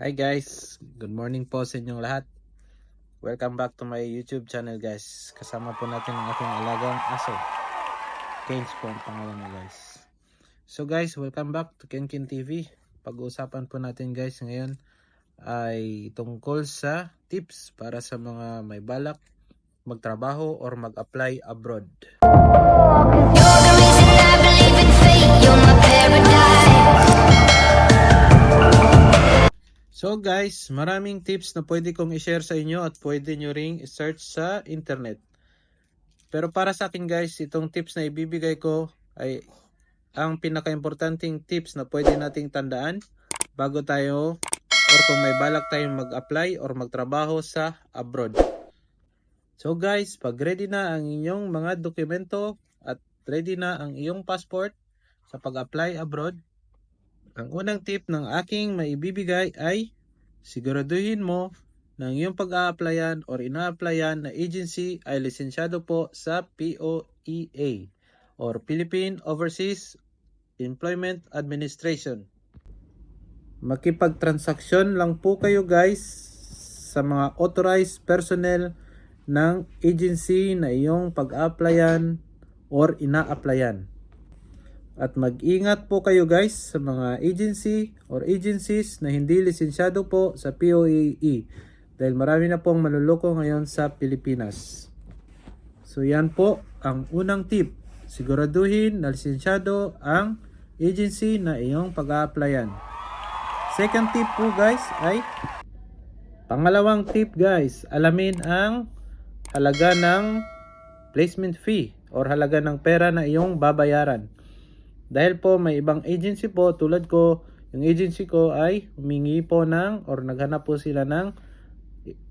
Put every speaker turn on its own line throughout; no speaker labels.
Hi guys, good morning po sa inyong lahat. Welcome back to my YouTube channel guys. Kasama po natin ang aking alagang aso. Kens po ang pangalan niya guys. So guys, welcome back to Kenkin TV. Pag-uusapan po natin guys ngayon ay tungkol sa tips para sa mga may balak magtrabaho or mag-apply abroad. So guys, maraming tips na pwede kong i-share sa inyo at pwede nyo ring i-search sa internet. Pero para sa akin guys, itong tips na ibibigay ko ay ang pinaka-importanting tips na pwede nating tandaan bago tayo or kung may balak tayong mag-apply or magtrabaho sa abroad. So guys, pag ready na ang inyong mga dokumento at ready na ang iyong passport sa pag-apply abroad, ang unang tip ng aking maibibigay ay siguraduhin mo na ang iyong pag-a-applyan or ina-applyan na agency ay lisensyado po sa POEA or Philippine Overseas Employment Administration. Makipagtransaksyon lang po kayo guys sa mga authorized personnel ng agency na iyong pag-a-applyan or ina-applyan. At mag-ingat po kayo guys sa mga agency or agencies na hindi lisensyado po sa POEA dahil marami na pong manluloko ngayon sa Pilipinas. So yan po ang unang tip. Siguraduhin na lisensyado ang agency na iyong pag-a-applyan. Second tip po guys ay pangalawang tip guys, alamin ang halaga ng placement fee or halaga ng pera na iyong babayaran. Dahil po may ibang agency po tulad ko, yung agency ko ay humingi po ng or naghanap po sila ng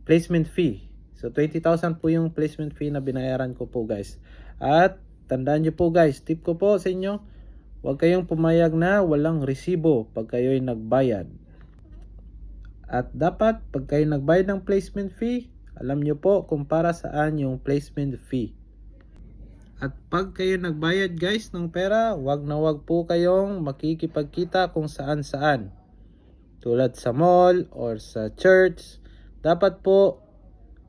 placement fee. So 20,000 po yung placement fee na binayaran ko po guys. At tandaan nyo po guys, tip ko po sa inyo, huwag kayong pumayag na walang resibo pag kayo'y nagbayad. At dapat pag kayo nagbayad ng placement fee, alam nyo po kung para saan yung placement fee. At pag kayo nagbayad guys ng pera, wag na wag po kayong makikipagkita kung saan saan. Tulad sa mall or sa church. Dapat po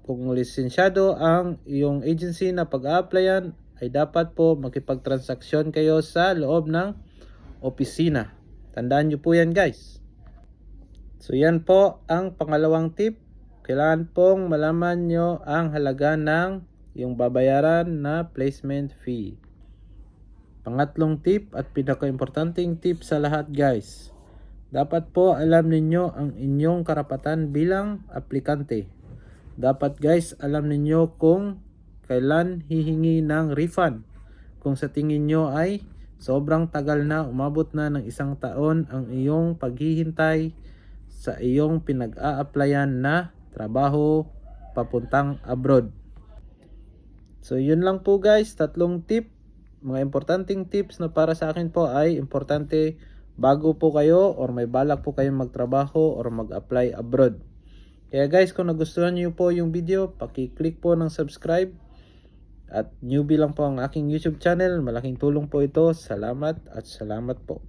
kung lisensyado ang iyong agency na pag-a-applyan ay dapat po makipagtransaksyon kayo sa loob ng opisina. Tandaan nyo po yan guys. So yan po ang pangalawang tip. Kailangan pong malaman nyo ang halaga ng yung babayaran na placement fee. Pangatlong tip at pinaka-importanting tip sa lahat guys. Dapat po alam ninyo ang inyong karapatan bilang aplikante. Dapat guys alam ninyo kung kailan hihingi ng refund. Kung sa tingin nyo ay sobrang tagal na, umabot na ng 1 taon ang iyong paghihintay sa iyong pinag-a-applyan na trabaho papuntang abroad. So yun lang po guys, tatlong tip, mga importanteng tips na para sa akin po ay importante bago po kayo or may balak po kayong magtrabaho or mag-apply abroad. Kaya guys, kung nagustuhan niyo po yung video, paki-click po ng subscribe at newbie lang po ang aking YouTube channel, malaking tulong po ito. Salamat at salamat po.